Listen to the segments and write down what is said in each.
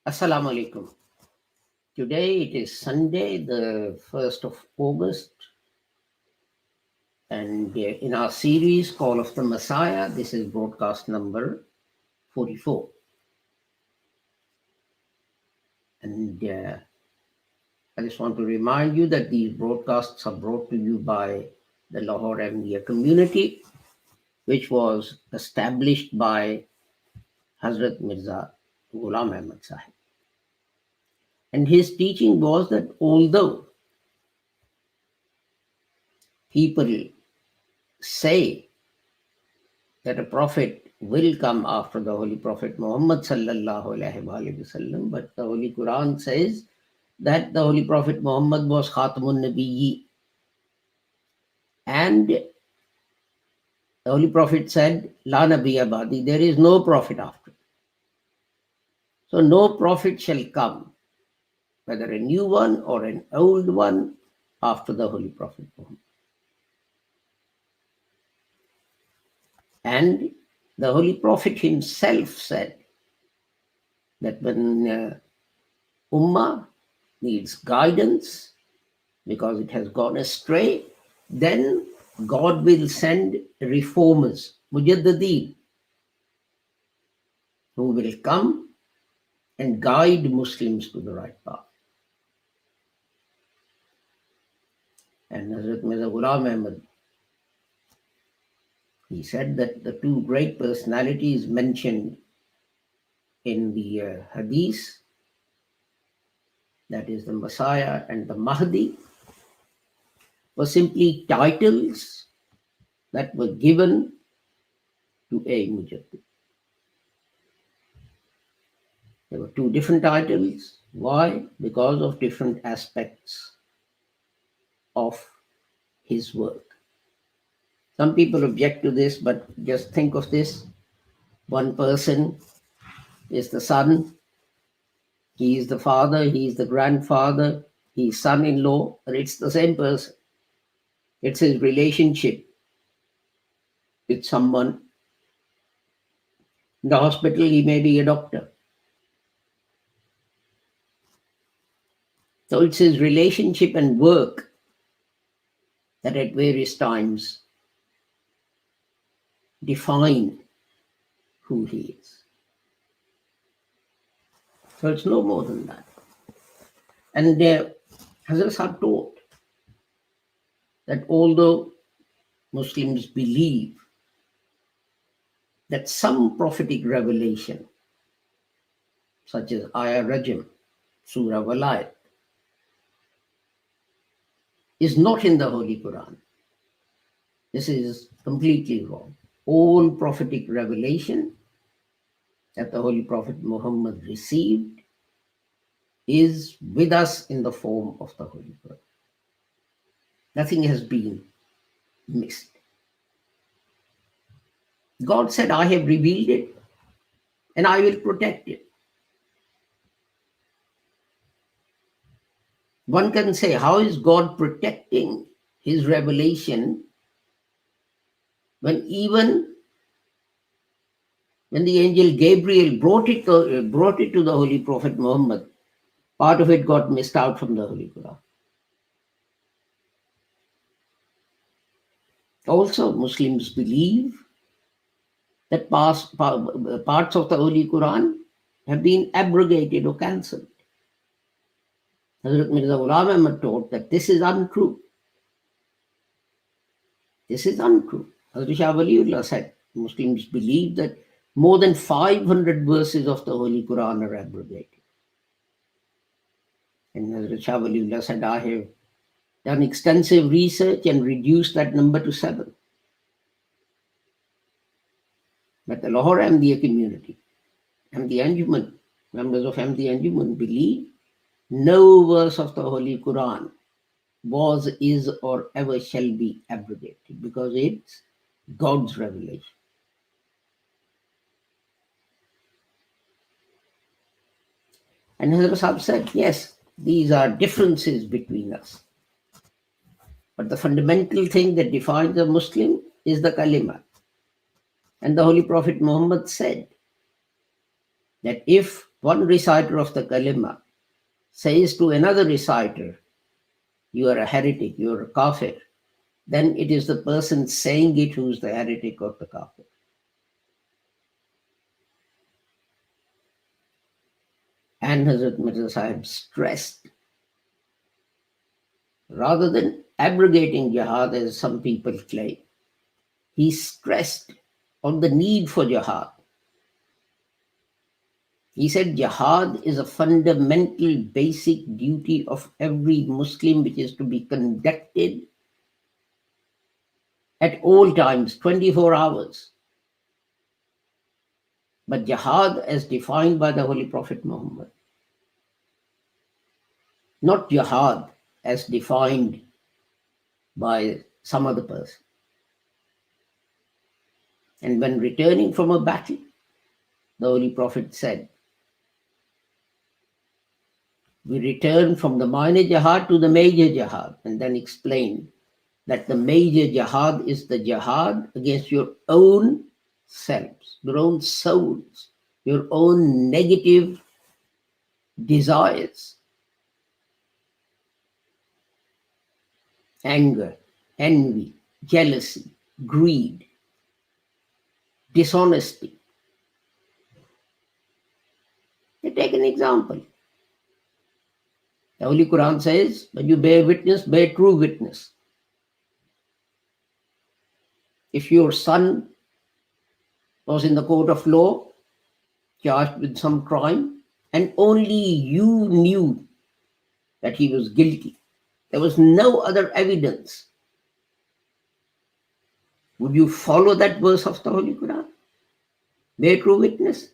Assalamu alaikum. Today it is Sunday, the 1st of August, and in our series Call of the Messiah, this is broadcast number 44. And I just want to remind you that these broadcasts are brought to you by the Lahore Ahmadiyya community, which was established by Hazrat Mirza Ghulam Ahmad Sahib. And his teaching was that although people say that a prophet will come after the Holy Prophet Muhammad sallallahu alaihi wasallam, but the Holy Quran says that the Holy Prophet Muhammad was Khatamun Nabiyyi, and the Holy Prophet said, La Nabiyya Ba'di, there is no prophet after. So no prophet shall come, whether a new one or an old one, after the Holy Prophet Muhammad. And the Holy Prophet himself said that when Ummah needs guidance because it has gone astray, then God will send reformers, Mujaddideen, who will come and guide Muslims to the right path. And Hazrat Mirza Ghulam Ahmad, he said that the two great personalities mentioned in the Hadith, that is the Messiah and the Mahdi, were simply titles that were given to a Mujaddid. There were two different titles. Why? Because of different aspects of his work. Some people object to this, but just think of this. One person is the son, he is the father, he is the grandfather, he is son-in-law, but it's the same person. It's his relationship with someone. In the hospital, he may be a doctor. So it's his relationship and work that at various times define who he is. So it's no more than that. And Hazrat Sahib taught that although Muslims believe that some prophetic revelation, such as Ayah Rajam, Surah Walayat, is not in the Holy Quran, this is completely wrong. All prophetic revelation that the Holy Prophet Muhammad received is with us in the form of the Holy Quran. Nothing has been missed. God said, I have revealed it and I will protect it. One can say, how is God protecting his revelation when even when the angel Gabriel brought it to the Holy Prophet Muhammad, part of it got missed out from the Holy Quran. Also, Muslims believe that parts of the Holy Quran have been abrogated or cancelled. Hazrat Mirza Ghulam Ahmad taught that this is untrue. This is untrue. Hazrat Shah Waliullah said Muslims believe that more than 500 verses of the Holy Quran are abrogated. And Hazrat Shah Waliullah said, I have done extensive research and reduced that number to 7. But the Lahore Ahmadiyya community, Ahmadiyya Anjuman, members of Ahmadiyya Anjuman believe no verse of the Holy Quran was, is, or ever shall be abrogated because it's God's revelation. And Hazrat Sahib said, yes, these are differences between us. But the fundamental thing that defines a Muslim is the kalima. And the Holy Prophet Muhammad said that if one reciter of the kalima says to another reciter, you are a heretic, you are a kafir, then it is the person saying it who is the heretic or the kafir. And Hazrat Mirza Sahib stressed, rather than abrogating jihad as some people claim, he stressed on the need for jihad. He said jihad is a fundamental basic duty of every Muslim which is to be conducted at all times, 24 hours. But jihad as defined by the Holy Prophet Muhammad, not jihad as defined by some other person. And when returning from a battle, the Holy Prophet said, we return from the minor jihad to the major jihad, and then explained that the major jihad is the jihad against your own selves, your own souls, your own negative desires, anger, envy, jealousy, greed, dishonesty. You take an example. The Holy Quran says, when you bear witness, bear true witness. If your son was in the court of law, charged with some crime, and only you knew that he was guilty, there was no other evidence, would you follow that verse of the Holy Quran? Bear true witness?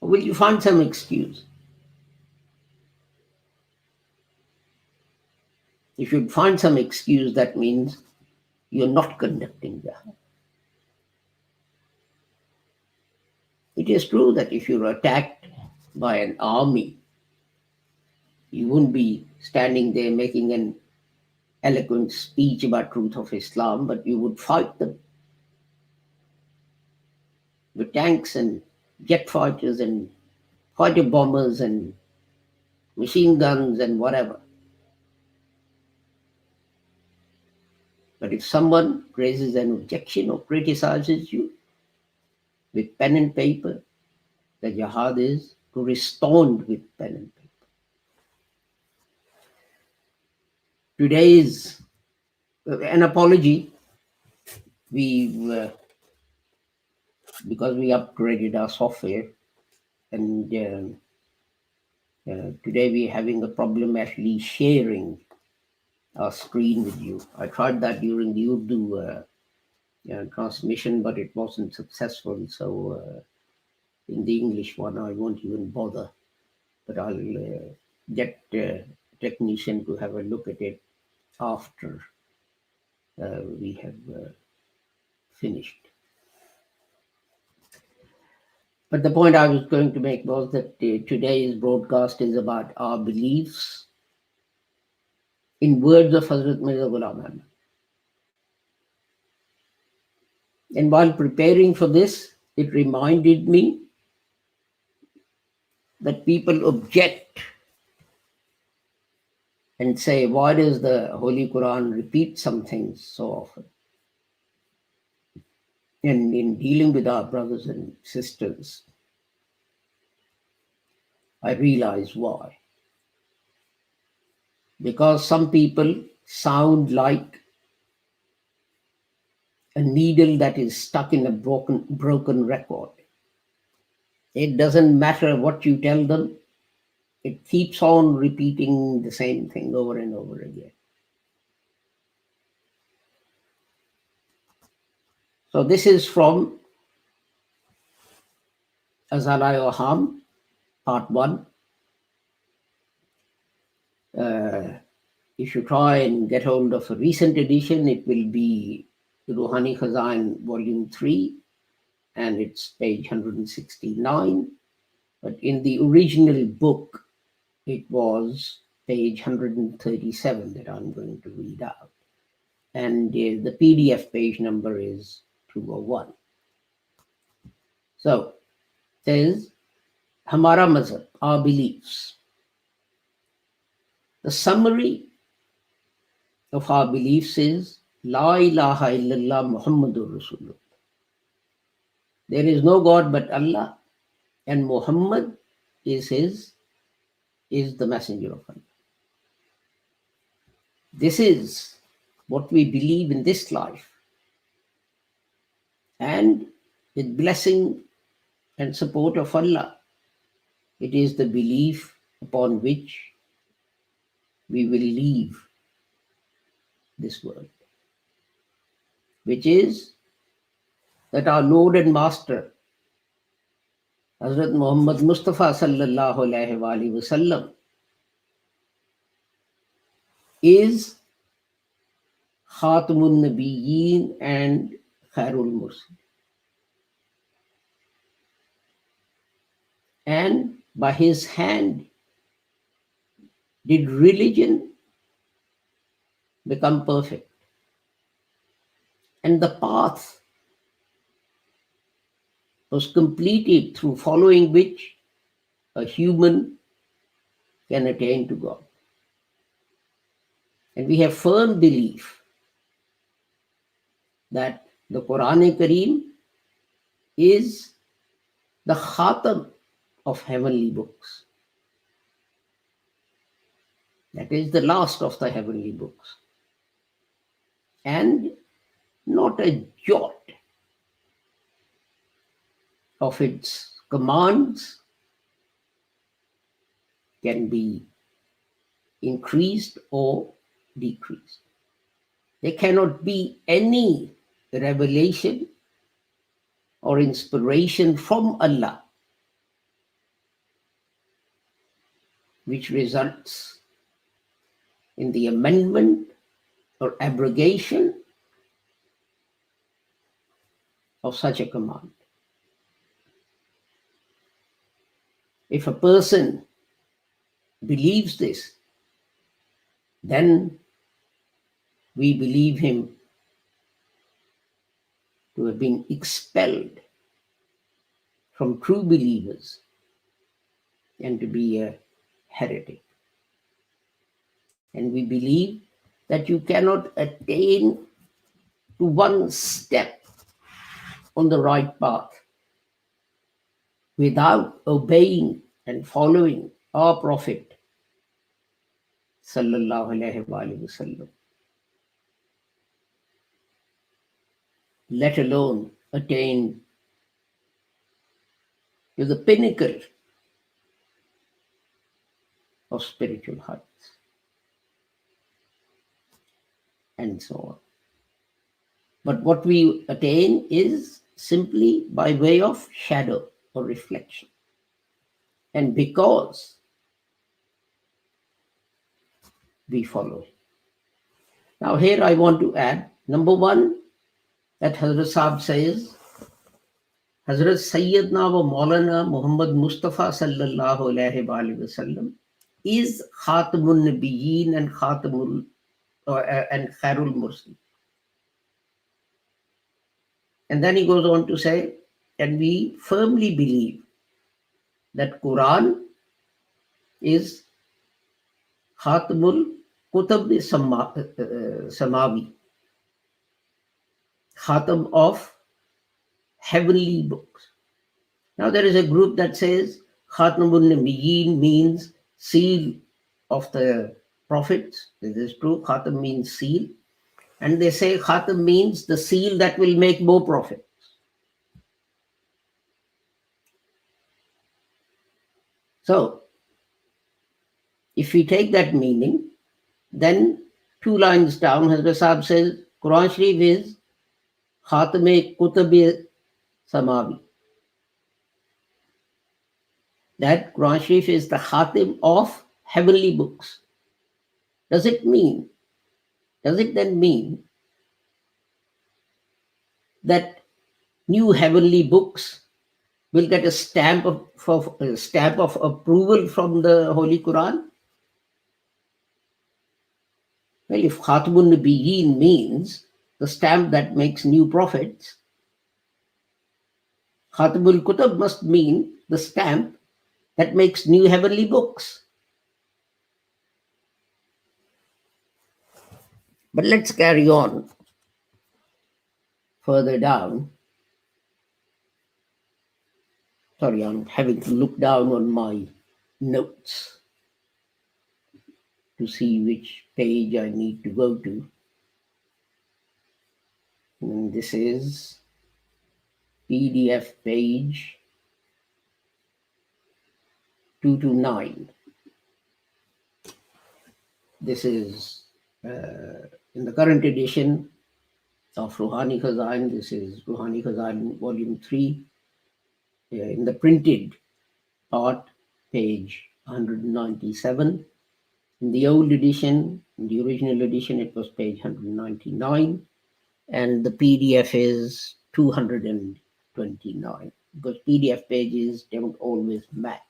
Or will you find some excuse? If you find some excuse, that means you're not conducting jihad. It is true that if you're attacked by an army, you wouldn't be standing there making an eloquent speech about truth of Islam, but you would fight them with tanks and jet fighters and fighter bombers and machine guns and whatever. But if someone raises an objection or criticizes you with pen and paper, the jihad is to respond with pen and paper. Today is an apology. Because we upgraded our software, and today we're having a problem actually sharing our screen with you. I tried that during the Urdu transmission, but it wasn't successful. So in the English one, I won't even bother. But I'll get a technician to have a look at it after we have finished. But the point I was going to make was that today's broadcast is about our beliefs in words of Hazrat Mirza Ghulam Ahmad. And while preparing for this, it reminded me that people object and say, why does the Holy Quran repeat some things so often? And in dealing with our brothers and sisters, I realize why. Because some people sound like a needle that is stuck in a broken record. It doesn't matter what you tell them, it keeps on repeating the same thing over and over again. So this is from Azalai Oham, part 1. If you try and get hold of a recent edition, it will be Ruhani Khazain volume 3, and it's page 169. But in the original book, it was page 137 that I'm going to read out. and the PDF page number is 201. So, says, Hamara Mazhab, our beliefs. The summary of our beliefs is La ilaha illallah Muhammadur Rasulullah. There is no God but Allah, and Muhammad is the messenger of Allah. This is what we believe in this life. And with blessing and support of Allah, it is the belief upon which we will leave this world, which is that our Lord and Master, Hazrat Muhammad Mustafa sallallahu alaihi wasallam, is Khatamun Nabiyyin and Khairul Mursalin. And by his hand did religion become perfect. And the path was completed through following which a human can attain to God. And we have firm belief that the Quran Kareem is the khatam of heavenly books. That is the last of the heavenly books. And not a jot of its commands can be increased or decreased. There cannot be any revelation or inspiration from Allah which results in the amendment or abrogation of such a command. If a person believes this, then we believe him to have been expelled from true believers and to be a heretic. And we believe that you cannot attain to one step on the right path without obeying and following our Prophet sallallahu alaihi wasallam, let alone attain to the pinnacle of spiritual heights, and so on. But what we attain is simply by way of shadow or reflection. And because we follow. Now here I want to add, number one, that Hazrat Sahib says, Hazrat Sayyidna wa Maulana Muhammad Mustafa sallallahu alaihi wasallam is Khatamun Nabiyyin and Khairul Mursalin. And then he goes on to say, and we firmly believe that Quran is Khatamul Kutab Samawi, Khatam of heavenly books. Now there is a group that says Khatamun Nabiyyin means seal of the prophets. This is true. Khatam means seal. And they say Khatam means the seal that will make more prophets. So, if we take that meaning, then 2 lines down, Hazrat Sahib says, Quran Sharif is Khatam Kutab Samawi. That Quran Sharif is the Khatim of heavenly books. Does it then mean that new heavenly books will get a stamp of approval from the Holy Quran? Well, if Khatmun Nabiyyin means the stamp that makes new prophets, Khatmul Kutab must mean the stamp that makes new heavenly books. But let's carry on further down. Sorry, I'm having to look down on my notes to see which page I need to go to. And this is PDF page 229. This is in the current edition of Ruhani Khazain. This is Ruhani Khazain Volume 3. In the printed part, page 197. In the old edition, in the original edition, it was page 199. And the PDF is 229, because PDF pages don't always match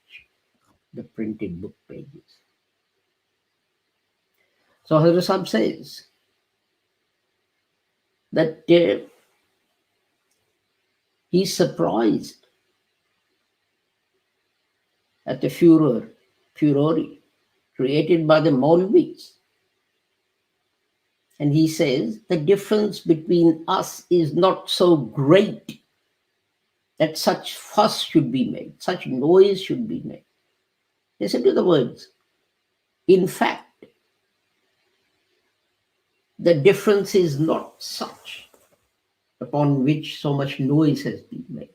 the printed book pages. So Hazrat says that he's surprised at the furor created by the Maulvis. And he says the difference between us is not so great that such fuss should be made, such noise should be made. Listen to the words. In fact, the difference is not such upon which so much noise has been made.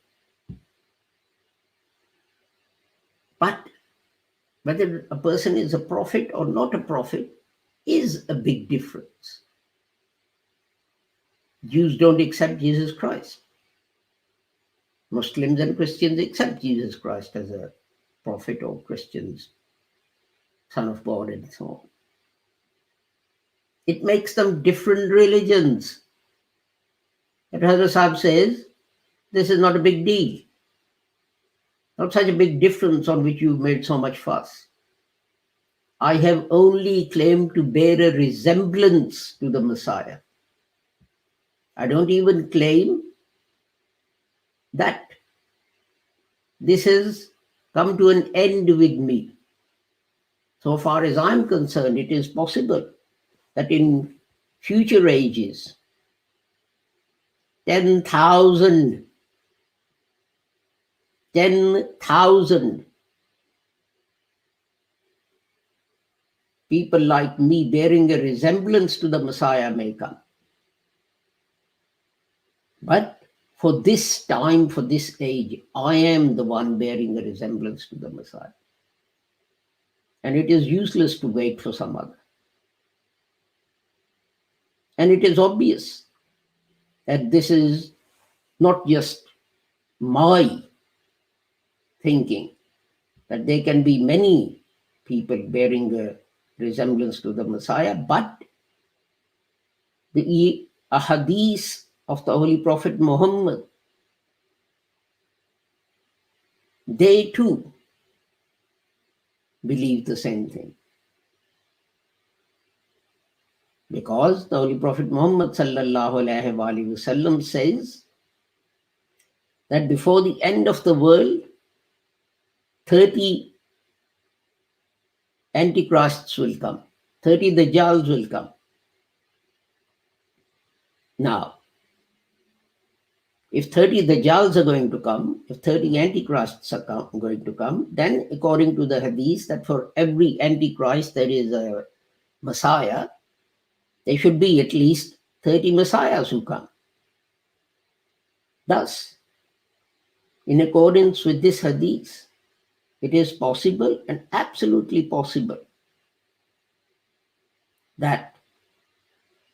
But whether a person is a prophet or not a prophet is a big difference. Jews don't accept Jesus Christ. Muslims and Christians accept Jesus Christ as a prophet, or Christians, Son of God, and so on. It makes them different religions. And Hazrat says, this is not a big deal. Not such a big difference on which you've made so much fuss. I have only claimed to bear a resemblance to the Messiah. I don't even claim that this has come to an end with me. So far as I'm concerned, it is possible that in future ages, 10,000 people like me bearing a resemblance to the Messiah may come. But for this time, for this age, I am the one bearing a resemblance to the Messiah. And it is useless to wait for some other. And it is obvious that this is not just my thinking, that there can be many people bearing a resemblance to the Messiah, but the ahadith of the Holy Prophet Muhammad, they too believe the same thing. Because the Holy Prophet Muhammad sallallahu alaihi wasallam says that before the end of the world, 30 antichrists will come, 30 dajjals will come. Now, if 30 dajjals are going to come, if 30 antichrists are going to come, then according to the hadith, that for every antichrist there is a Messiah, there should be at least 30 messiahs who come. Thus, in accordance with this hadith, it is possible and absolutely possible that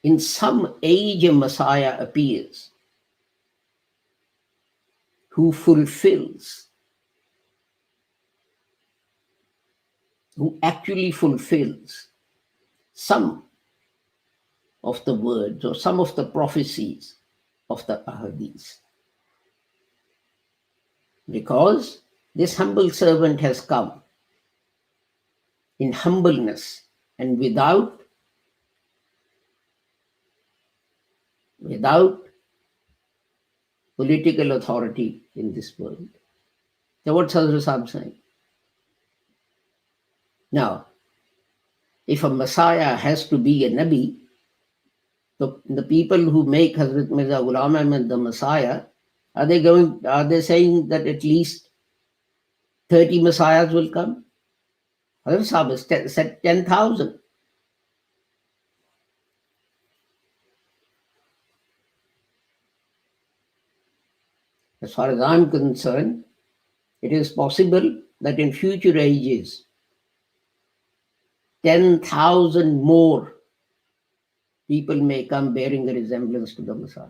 in some age a Messiah appears who actually fulfills some of the words or some of the prophecies of the ahadith. Because this humble servant has come in humbleness and without without political authority in this world. So what's Hazrat Sahib saying? Now, if a Messiah has to be a Nabi, the people who make Hazrat Mirza Ghulam Ahmad the Messiah, are they saying that at least 30 Messiahs will come? Hazrat Sahib has said 10,000. As far as I'm concerned, it is possible that in future ages, 10,000 more people may come bearing a resemblance to the Messiah.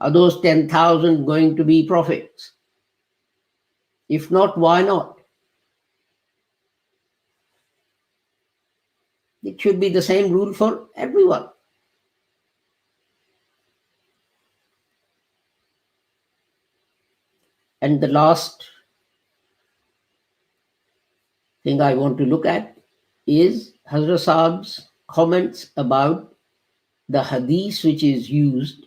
Are those 10,000 going to be prophets? If not, why not? It should be the same rule for everyone. And the last thing I want to look at is Hazrat Sahib's comments about the hadith which is used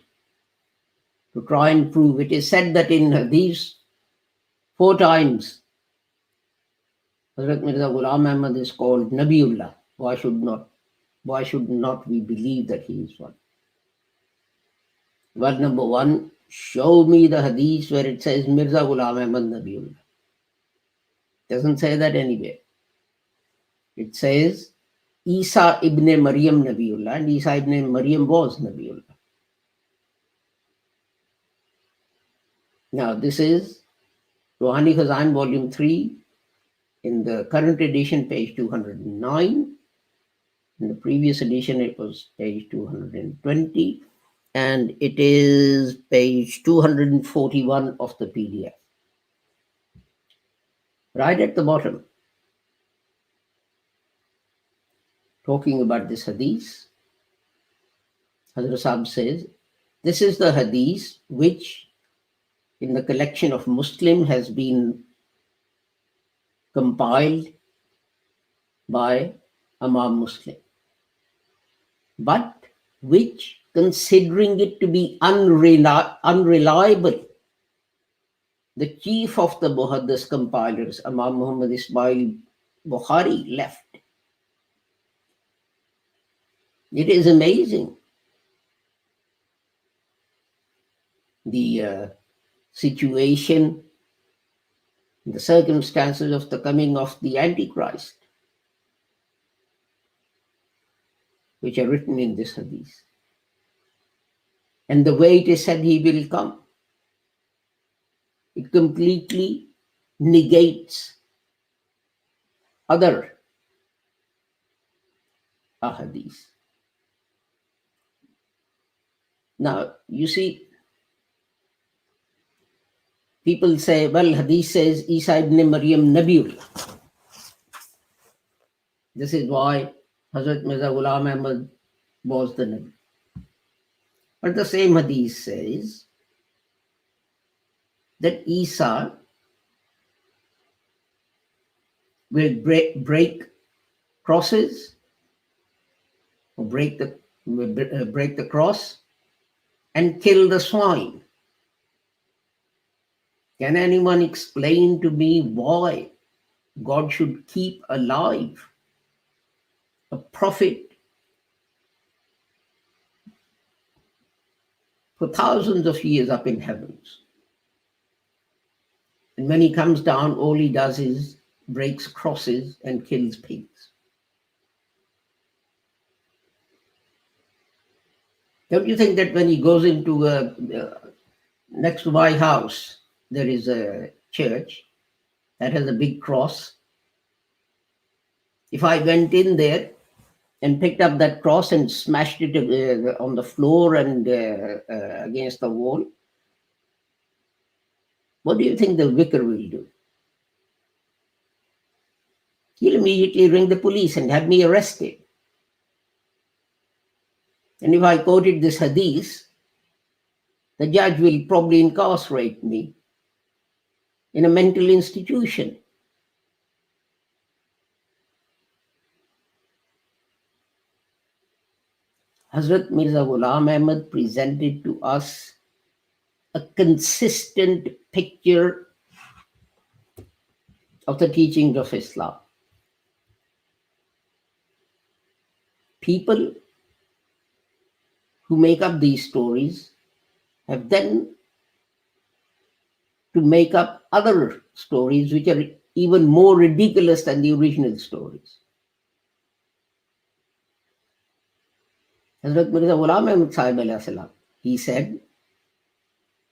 to try and prove. It is said that in hadith 4 times Hazrat Mirza Ghulam Ahmad is called Nabiullah. Why should not we believe that he is one? Well, number one, show me the hadith where it says Mirza Ghulam Ahmad Nabiullah. Doesn't say that anywhere. It says Isa ibn Maryam Nabiullah, and Isa ibn Maryam was Nabiullah. Now, this is Ruhani Khazan, volume 3, in the current edition, page 209. In the previous edition, it was page 220, and it is page 241 of the PDF. Right at the bottom, talking about this hadith, Hazrat Sahib says, this is the hadith which in the collection of Muslim has been compiled by Imam Muslim, but which, considering it to be unreliable, the chief of the Muhaddis compilers, Imam Muhammad Ismail Bukhari, left. It is amazing the situation, the circumstances of the coming of the Antichrist, which are written in this hadith. And the way it is said he will come, it completely negates other ahadith. Now, you see, people say, well, hadith says Isa ibn Maryam Nabiullah. This is why Hazrat Mirza Ghulam Ahmad was the Nabi. But the same hadith says that Isa will break crosses, or break the cross and kill the swine. Can anyone explain to me why God should keep alive a prophet for thousands of years up in heavens? And when he comes down, all he does is breaks crosses and kills pigs. Don't you think that when he goes into next to my house, there is a church that has a big cross? If I went in there and picked up that cross and smashed it on the floor and against the wall, what do you think the vicar will do? He'll immediately ring the police and have me arrested. And if I quoted this hadith, the judge will probably incarcerate me in a mental institution. Hazrat Mirza Ghulam Ahmad presented to us a consistent picture of the teachings of Islam. People who make up these stories have then to make up other stories which are even more ridiculous than the original stories. Hazrat Mirza Ghulam Ahmad Sahib alayhi salam, he said,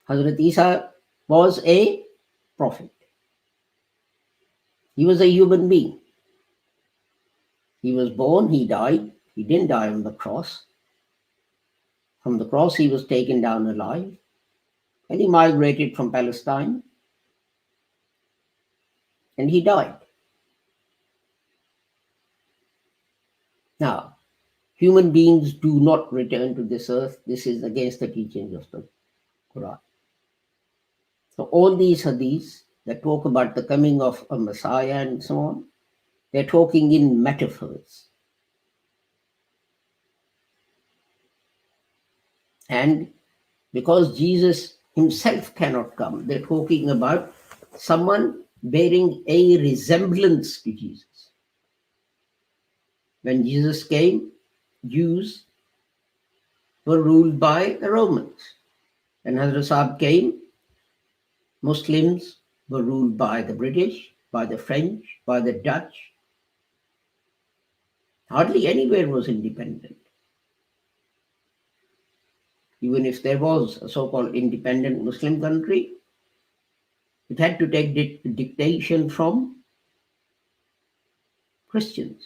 Hazrat Isa was a prophet. He was a human being. He was born, he died. He didn't die on the cross. From the cross, he was taken down alive. And he migrated from Palestine. And he died. Now, human beings do not return to this earth. This is against the teachings of the Quran. So all these hadiths that talk about the coming of a Messiah and so on, they're talking in metaphors. And because Jesus himself cannot come, they're talking about someone bearing a resemblance to Jesus. When Jesus came, Jews were ruled by the Romans. When Hazrat Sahib came, Muslims were ruled by the British, by the French, by the Dutch. Hardly anywhere was independent. Even if there was a so-called independent Muslim country, it had to take dictation from Christians,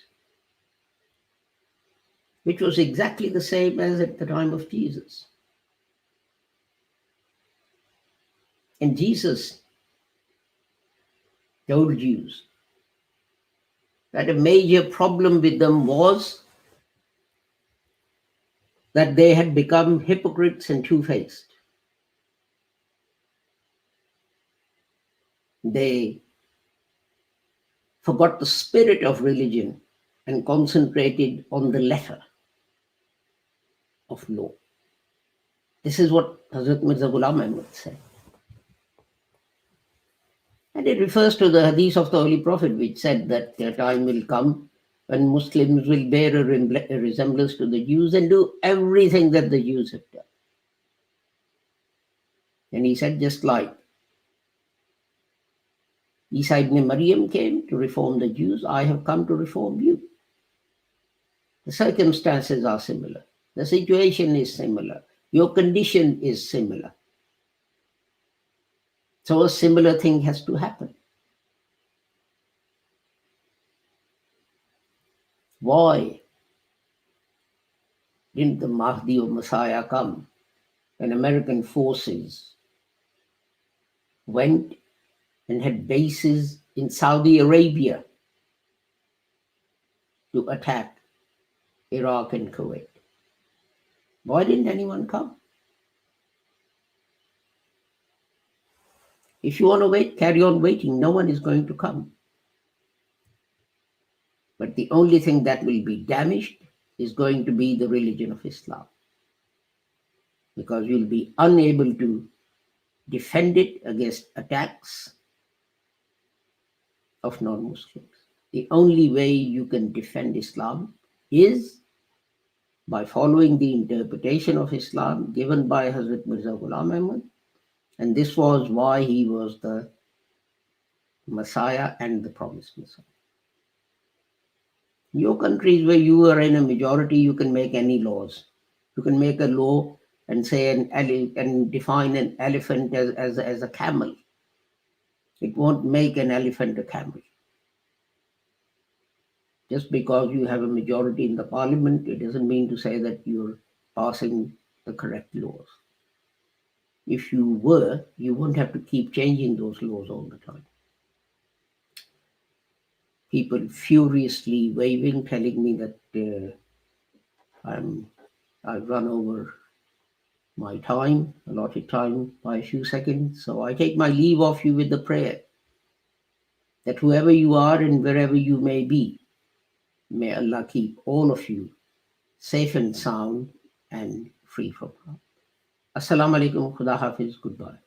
which was exactly the same as at the time of Jesus. And Jesus told Jews that a major problem with them was that they had become hypocrites and two-faced. They forgot the spirit of religion and concentrated on the letter of law. This is what Hazrat Mirza Ghulam Ahmad said. And it refers to the hadith of the Holy Prophet, which said that a time will come when Muslims will bear a resemblance to the Jews and do everything that the Jews have done. And he said, just like Isa ibn Maryam came to reform the Jews, I have come to reform you. The circumstances are similar. The situation is similar. Your condition is similar. So a similar thing has to happen. Why didn't the Mahdi or Messiah come when American forces went and had bases in Saudi Arabia to attack Iraq and Kuwait? Why didn't anyone come? If you want to wait, carry on waiting. No one is going to come. But the only thing that will be damaged is going to be the religion of Islam, because you'll be unable to defend it against attacks of non-Muslims. The only way you can defend Islam is by following the interpretation of Islam given by Hazrat Mirza Ghulam Ahmad. And this was why he was the Messiah and the promised Messiah. In your countries where you are in a majority, you can make any laws. You can make a law and say and define an elephant as a camel. It won't make an elephant a camel. Just because you have a majority in the parliament, it doesn't mean to say that you're passing the correct laws. If you were, you wouldn't have to keep changing those laws all the time. People furiously waving, telling me that I've run over my time, allotted time, by a few seconds. So I take my leave of you with the prayer that whoever you are and wherever you may be, may Allah keep all of you safe and sound and free from harm. Assalamu alaikum, Khuda Hafiz, goodbye.